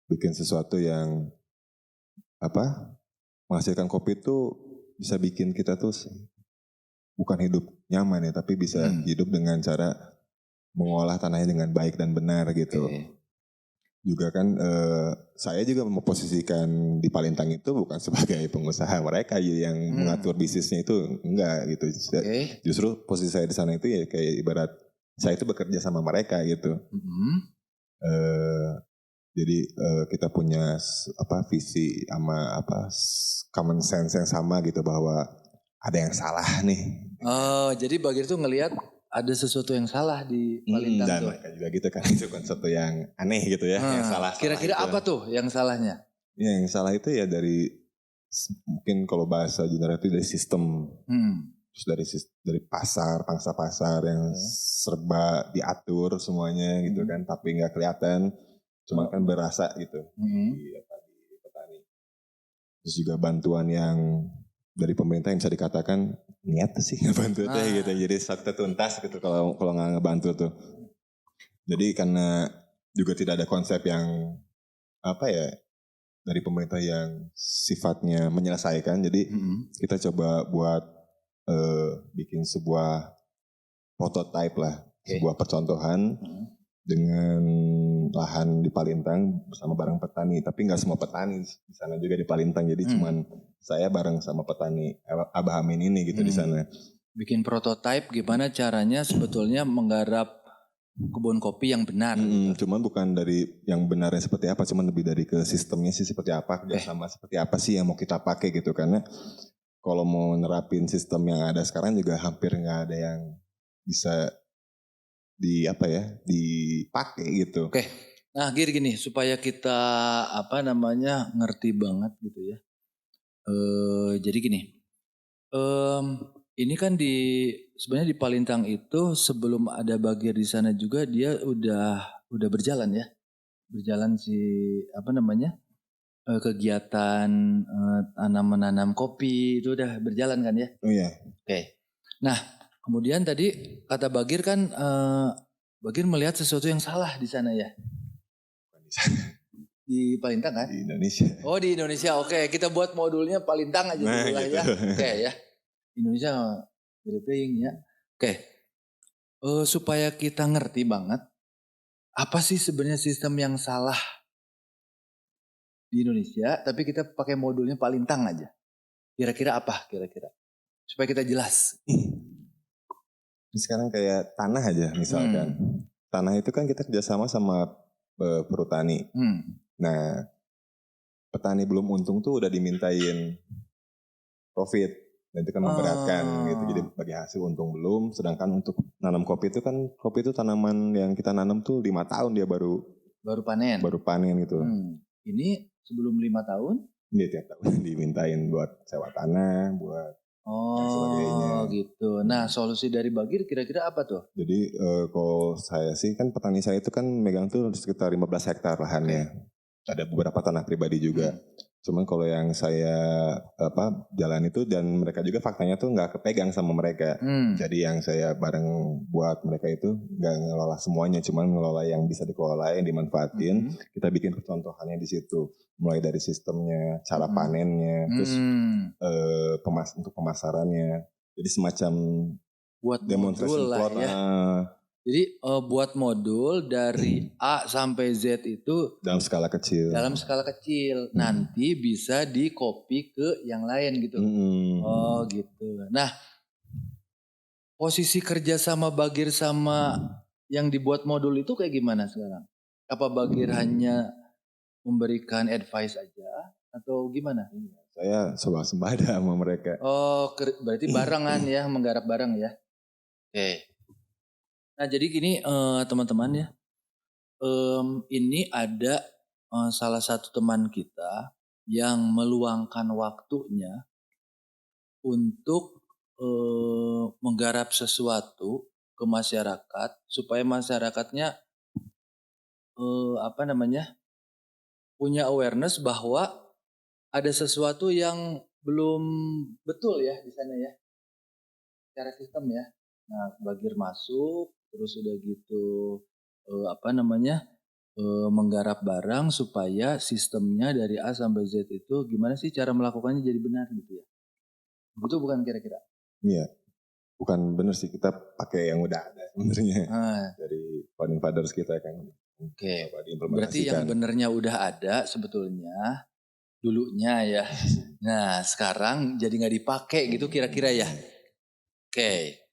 bikin sesuatu yang menghasilkan kopi tuh bisa bikin kita tuh bukan hidup nyaman ya, tapi bisa hidup dengan cara mengolah tanahnya dengan baik dan benar gitu. Juga kan saya juga memposisikan di Palintang itu bukan sebagai pengusaha mereka yang mengatur bisnisnya itu enggak gitu. Justru posisi saya di sana itu ya kayak ibarat saya itu bekerja sama mereka gitu. Jadi kita punya visi sama common sense yang sama gitu bahwa ada yang salah nih. Oh, jadi Bagir tuh ngelihat ada sesuatu yang salah di Palintang dan tuh. mereka juga gitu kan, itu kan sesuatu yang aneh gitu ya, yang salah. Kira-kira apa tuh yang salahnya? Ya, yang salah itu ya dari mungkin kalau bahasa general itu dari sistem, terus dari pasar, pangsa pasar yang serba diatur semuanya gitu kan, tapi nggak kelihatan, cuma kan berasa gitu di petani. Terus juga bantuan yang dari pemerintah yang bisa dikatakan niat sih ngebantu gitu, jadi sakit tuntas gitu kalau nggak ngebantu tuh. Jadi karena juga tidak ada konsep yang dari pemerintah yang sifatnya menyelesaikan, jadi kita coba buat bikin sebuah prototype lah, sebuah percontohan dengan lahan di Palintang bersama bareng petani, tapi nggak semua petani di sana juga di Palintang, jadi cuman saya bareng sama petani Abah Amin ini gitu di sana. Bikin prototype gimana caranya sebetulnya menggarap kebun kopi yang benar. Cuman bukan dari yang benarnya seperti apa, cuman lebih dari ke sistemnya sih seperti apa, kerjasama seperti apa sih yang mau kita pakai gitu, karena kalau mau nerapin sistem yang ada sekarang juga hampir nggak ada yang bisa dipakai gitu. Nah gini supaya kita ngerti banget gitu ya. Jadi gini, ini kan sebenarnya di Palintang itu sebelum ada Bagir di sana juga dia udah berjalan ya, kegiatan menanam kopi itu udah berjalan kan ya? Oh iya. Nah kemudian tadi kata Bagir kan Bagir melihat sesuatu yang salah di sana ya? Di Palintang kan? Di Indonesia. Oh di Indonesia, oke. Kita buat modulnya Palintang aja dulu lah ya. Oke ya. Indonesia playing ya. Supaya kita ngerti banget apa sih sebenarnya sistem yang salah di Indonesia, tapi kita pakai modulnya Palintang aja. Kira-kira apa? Supaya kita jelas. Sekarang kayak tanah aja misalkan. Tanah itu kan kita kerjasama sama perhutani. Nah, petani belum untung tuh udah dimintain profit. Dan itu kan memberatkan gitu. Jadi bagi hasil untung belum. Sedangkan untuk nanam kopi itu kan, kopi itu tanaman yang kita nanam tuh 5 tahun dia baru panen. Baru panen gitu. Ini sebelum 5 tahun? Dia tiap tahun dimintain buat sewa tanah, buat dan sebagainya. Gitu. Nah solusi dari Bagir kira-kira apa tuh? Jadi kalau saya sih kan petani saya itu kan megang tuh sekitar 15 hektar lahannya. Ada beberapa tanah pribadi juga. Cuman kalau yang saya jalan itu, dan mereka juga faktanya tuh nggak kepegang sama mereka. Jadi yang saya bareng buat mereka itu nggak ngelola semuanya, cuman ngelola yang bisa dikelola, yang dimanfaatin. Kita bikin percontohannya di situ, mulai dari sistemnya, cara panennya, terus untuk pemasarannya. Jadi semacam buat demonstration plot ya. Jadi buat modul dari A sampai Z itu dalam skala kecil. Nanti bisa di copy ke yang lain gitu. Oh gitu. Nah, posisi kerja sama Bagir sama yang dibuat modul itu kayak gimana sekarang? Apa Bagir hanya memberikan advice aja atau gimana? Saya swasembada sama mereka. Oh, berarti barengan ya, menggarap bareng ya. Oke. Nah, jadi gini teman-teman ya. Ini ada salah satu teman kita yang meluangkan waktunya untuk menggarap sesuatu ke masyarakat supaya masyarakatnya punya awareness bahwa ada sesuatu yang belum betul ya di sana ya, secara sistem ya. Nah, Bagir masuk, terus udah gitu menggarap barang supaya sistemnya dari A sampai Z itu gimana sih cara melakukannya jadi benar gitu ya. Itu bukan kira-kira? Iya, bukan benar sih, kita pakai yang udah ada sebenarnya dari founding fathers kita kan. Oke, berarti yang benernya udah ada sebetulnya dulunya ya. Nah sekarang jadi nggak dipakai gitu kira-kira ya. Oke.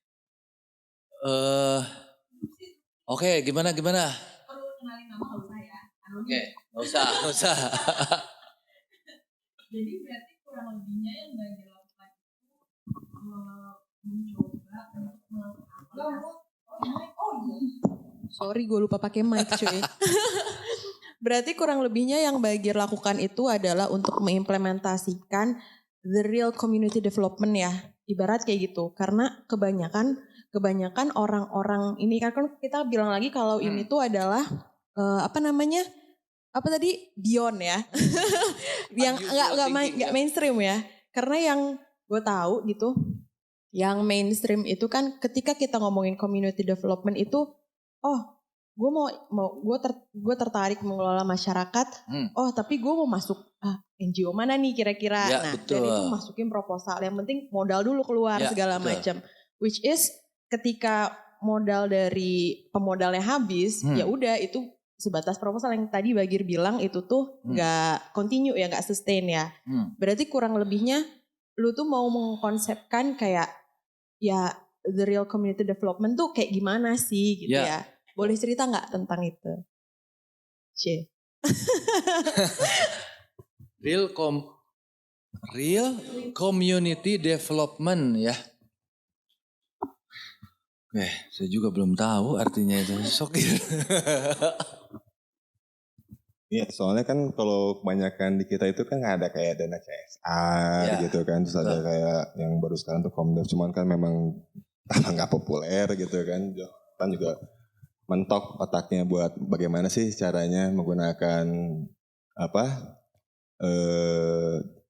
Oke, gimana? Perlu kenalin nama nggak usah ya? Oke, nggak usah. Jadi berarti kurang lebihnya yang Bagir lakukan itu mencoba Sorry, gue lupa pakai mic cuy. Berarti kurang lebihnya yang Bagir lakukan itu adalah untuk mengimplementasikan the real community development ya. Ibarat kayak gitu. Karena kebanyakan orang-orang ini kan kita bilang lagi kalau ini tuh adalah beyond ya. Yang enggak mainstream ya. Karena yang gue tahu gitu, yang mainstream itu kan ketika kita ngomongin community development itu gue tertarik mengelola masyarakat. Tapi gue mau masuk NGO mana nih kira-kira. Ya, nah, betul. dan itu masukin proposal. Yang penting modal dulu keluar segala macam. Which is ketika modal dari pemodalnya habis, ya udah itu sebatas proposal yang tadi Bagir bilang itu tuh nggak continue ya, nggak sustain ya. Berarti kurang lebihnya lu tuh mau mengkonsepkan kayak ya the real community development tuh kayak gimana sih gitu ya. Boleh cerita nggak tentang itu? Real community development ya. Saya juga belum tahu artinya itu. Iya, soalnya kan kalau kebanyakan di kita itu kan ada kayak dana CSR gitu kan, terus ada kayak yang baru sekarang tuh Komdev, cuman kan memang nggak populer gitu kan. Kan juga mentok otaknya buat bagaimana sih caranya menggunakan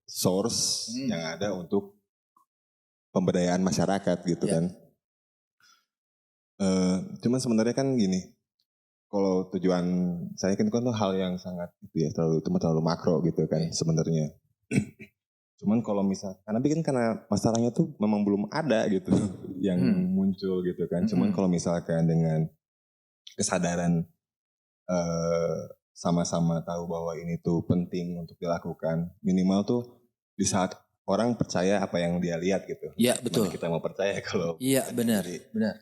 source yang ada untuk pemberdayaan masyarakat gitu kan. Cuman sebenarnya kan gini, kalau tujuan saya kan itu hal yang sangat itu ya, terlalu makro gitu kan sebenarnya. Cuman kalau misalkan karena masalahnya tuh memang belum ada gitu yang muncul gitu kan. Cuman kalau misalkan dengan kesadaran sama-sama tahu bahwa ini tuh penting untuk dilakukan, minimal tuh di saat orang percaya apa yang dia lihat gitu. Iya betul. Kita mau percaya kalau benar.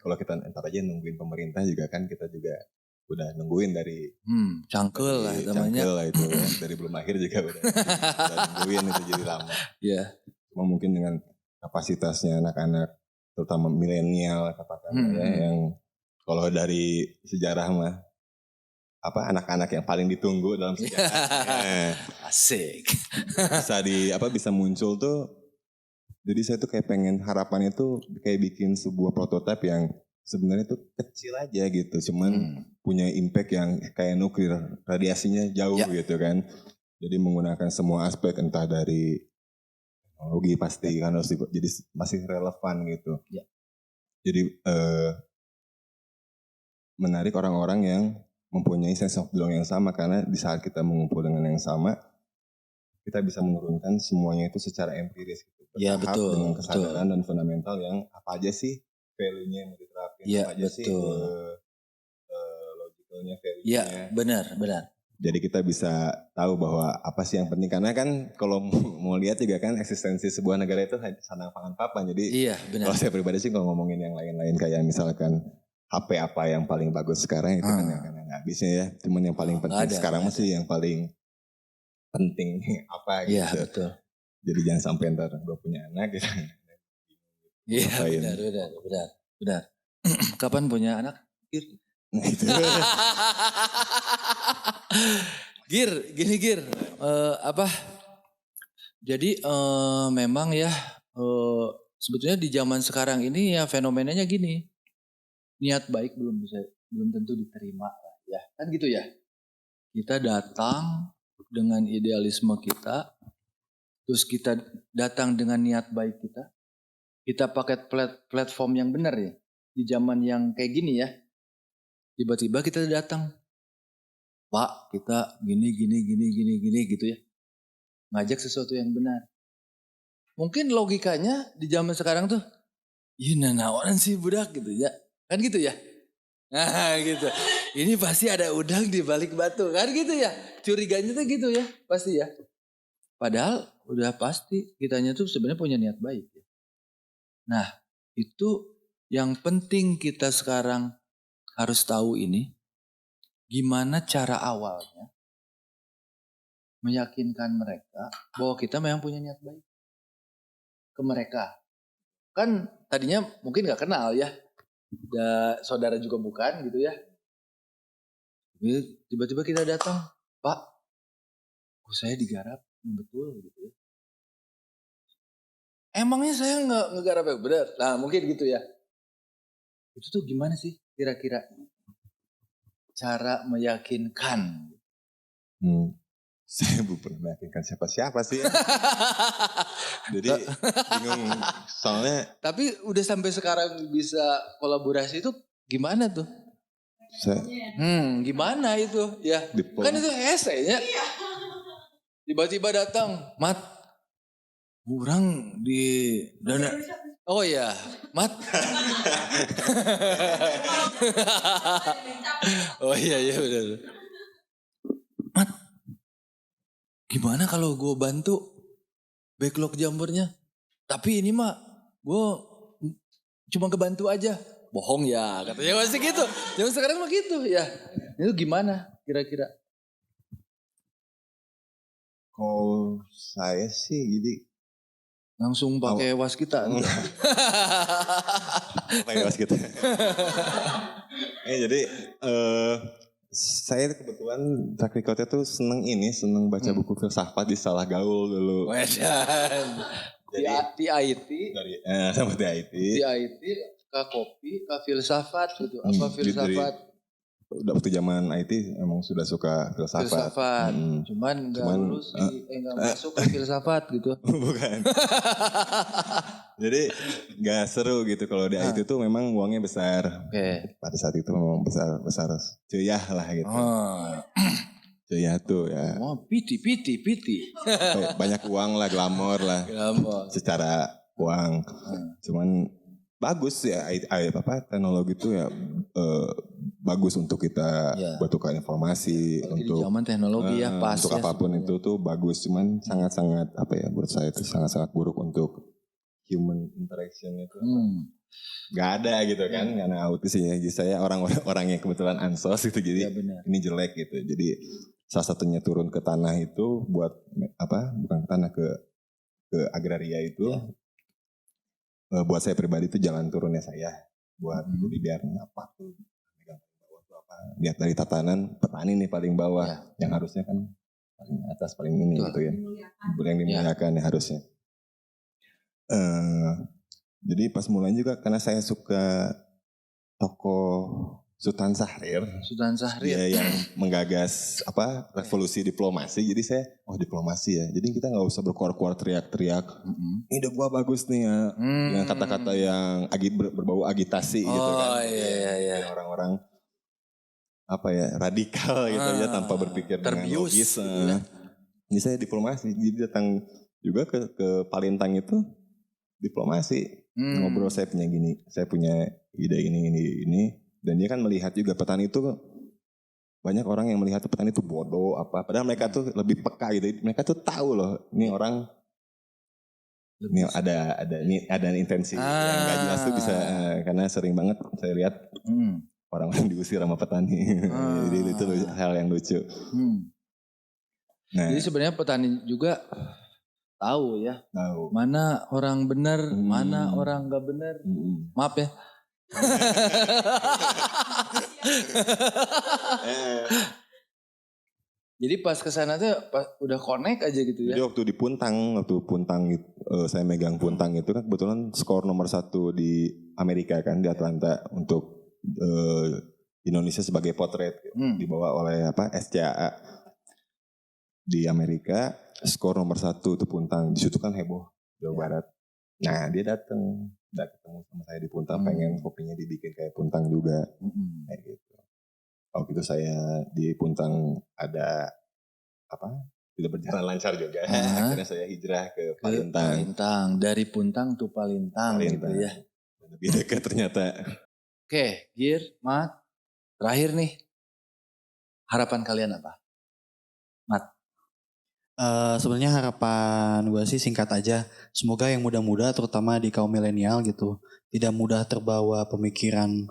Kalau kita entar aja nungguin pemerintah juga kan, kita juga udah nungguin dari cangkel lah namanya. Cangkel lah itu ya. Dari belum lahir juga udah nungguin itu jadi lama. Iya. Cuma mungkin dengan kapasitasnya anak-anak terutama milenial katakanlah yang kalau dari sejarah mah anak-anak yang paling ditunggu dalam sejarah. Asik. Bisa muncul tuh. Jadi saya tuh kayak pengen harapannya tuh kayak bikin sebuah prototipe yang sebenarnya tuh kecil aja gitu, cuman punya impact yang kayak nuklir, radiasinya jauh gitu kan. Jadi menggunakan semua aspek, entah dari teknologi pasti kan harus jadi masih relevan gitu. Jadi menarik orang-orang yang mempunyai sense of belong yang sama, karena di saat kita mengumpul dengan yang sama, kita bisa menurunkan semuanya itu secara empiris gitu. Betul. Dengan kesadaran dan fundamental yang apa aja sih value-nya yang mau diterapin, apa aja sih nilai-nilainya, value-nya. Iya, benar. Jadi kita bisa tahu bahwa apa sih yang penting. Karena kan kalau mau lihat juga kan eksistensi sebuah negara itu sandang pangan papan. Jadi Iya, benar. kalau saya pribadi sih kalau ngomongin yang lain-lain kayak misalkan HP apa yang paling bagus sekarang itu kan yang habisnya ya. Cuman yang paling penting sekarang masih yang paling penting apa gitu. Iya, betul. Jadi jangan sampai ntar gue punya anak gitu. Iya, benar. Kapan punya anak? Nah itu. Gir. Jadi memang ya sebetulnya di zaman sekarang ini ya fenomenanya gini. Niat baik belum tentu diterima ya. Kan gitu ya. Kita datang dengan idealisme kita, terus kita datang dengan niat baik kita. Kita pakai platform yang benar ya. Di zaman yang kayak gini ya. Tiba-tiba kita datang. Pak, kita gini gitu ya. Ngajak sesuatu yang benar. Mungkin logikanya di zaman sekarang tuh, iya nawaran sih budak gitu ya. Kan gitu ya. Nah gitu. Ini pasti ada udang di balik batu kan gitu ya. Curiganya tuh gitu ya, pasti ya. Padahal udah pasti kitanya tuh sebenarnya punya niat baik. Nah, itu yang penting kita sekarang harus tahu ini. Gimana cara awalnya meyakinkan mereka bahwa kita memang punya niat baik ke mereka. Kan tadinya mungkin gak kenal ya. Saudara juga bukan gitu ya. Tiba-tiba kita datang, Pak, saya digarap, betul gitu ya. Emangnya saya gak ngegarap yang benar? Nah mungkin gitu ya. Itu tuh gimana sih kira-kira cara meyakinkan? Saya belum pernah meyakinkan siapa-siapa sih. Jadi bingung soalnya. Tapi udah sampai sekarang bisa kolaborasi itu gimana tuh? Gimana itu ya? Kan itu esainya. Tiba-tiba datang, Mat. Kurang di dana. Oh ya, Mat. Oh iya benar. Mat. Gimana kalau gue bantu backlog jamurnya? Tapi ini mah gue cuma kebantu aja. Bohong ya katanya masih gitu. Zaman sekarang mah gitu ya. Itu gimana kira-kira? Kalau saya sih jadi langsung pakai waskita. Pakai waskita. Jadi saya kebetulan track recordnya tuh seneng baca buku filsafat di Salah Gaul dulu. Wedan. Di IT. Sama di IT. Di IT, ke kopi, ke filsafat gitu. Apa filsafat? Udah waktu zaman IT emang sudah suka filsafat. Cuman gak lulus, gak masuk ke filsafat gitu. Bukan. Jadi gak seru gitu kalau di IT tuh memang uangnya besar. Pada saat itu memang besar cuyah lah gitu. Cuyah tuh ya. Oh piti. Banyak uang lah, glamor lah. Secara uang. Cuman bagus ya teknologi itu ya bagus untuk kita buat tukar informasi. Untuk di zaman teknologi ya pas untuk apapun itu tuh bagus. Cuman sangat-sangat menurut saya itu sangat-sangat buruk untuk human interaction itu. Gak ada gitu kan karena autis ya. Jadi saya orang yang kebetulan ansos gitu jadi ini jelek gitu. Jadi salah satunya turun ke tanah itu buat bukan ke tanah ke agraria itu. Buat saya pribadi itu jalan turunnya saya buat jadi biar apa tuh lihat dari tatanan petani nih paling bawah yang harusnya kan paling atas paling ini gitu ya yang dimuliakan ya harusnya. Jadi pas mulanya juga karena saya suka tokoh Sultan Syahrir ya, yang menggagas revolusi diplomasi. Jadi saya diplomasi ya. Jadi kita nggak usah berkuar-kuar teriak-teriak. Ini udah gua bagus nih ya. Dengan kata-kata yang berbau agitasi gitu kan. Iya. Orang-orang radikal gitu ya tanpa berpikir dengan logis. Jadi saya diplomasi. Jadi datang juga ke Palintang itu diplomasi. Ngobrol saya punya ide ini. Dan dia kan melihat juga petani itu banyak orang yang melihat petani itu bodoh apa, padahal mereka tuh lebih peka gitu. Mereka tuh tahu loh, ini orang ini ada intensi yang nggak jelas tuh bisa, karena sering banget saya lihat orang-orang diusir sama petani. Jadi itu hal yang lucu. Nah, jadi sebenarnya petani juga tahu ya, mana orang benar, mana orang nggak benar. Maaf ya. Jadi pas kesana tuh udah connect aja gitu ya. Jadi waktu Puntang saya megang Puntang itu kan kebetulan skor nomor 1 di Amerika kan, di Atlanta untuk Indonesia sebagai potret dibawa oleh SCAA di Amerika, skor nomor 1 itu Puntang. Di situ kan heboh Jawa Barat. Nah dia datang ketemu sama saya di Puntang, pengen kopinya dibikin kayak Puntang juga, kayak gitu. Waktu itu saya di Puntang ada tidak berjalan lancar juga. Akhirnya saya hijrah ke Palintang. Dari Puntang to Palintang gitu ya. Lebih dekat ternyata. Oke, Gir, Mat, terakhir nih, harapan kalian apa? Mat. Sebenarnya harapan gue sih singkat aja. Semoga yang muda-muda terutama di kaum milenial gitu tidak mudah terbawa pemikiran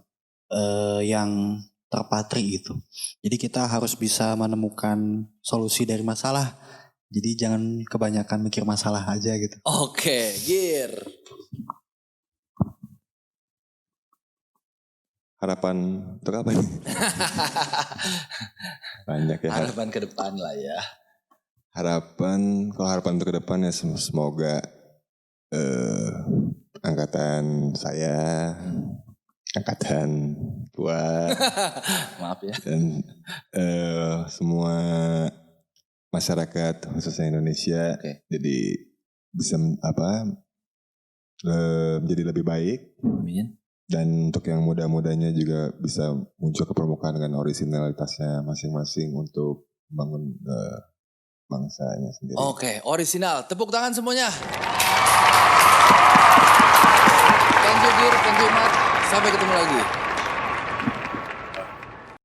yang terpatri gitu. Jadi kita harus bisa menemukan solusi dari masalah. Jadi jangan kebanyakan mikir masalah aja gitu. Oke, Gir. Harapan untuk apa nih? Banyak ya. Harapan ke depan lah ya. Kalau harapan untuk ke depan ya semoga angkatan saya, angkatan tua, maaf ya, dan semua masyarakat khususnya Indonesia jadi bisa menjadi lebih baik. Amin. Dan untuk yang muda-mudanya juga bisa muncul ke permukaan dengan originalitasnya masing-masing untuk membangun bangsanya sendiri. Oke, orisinal. Tepuk tangan semuanya. Thank you Gir, thank you Mat. Sampai ketemu lagi.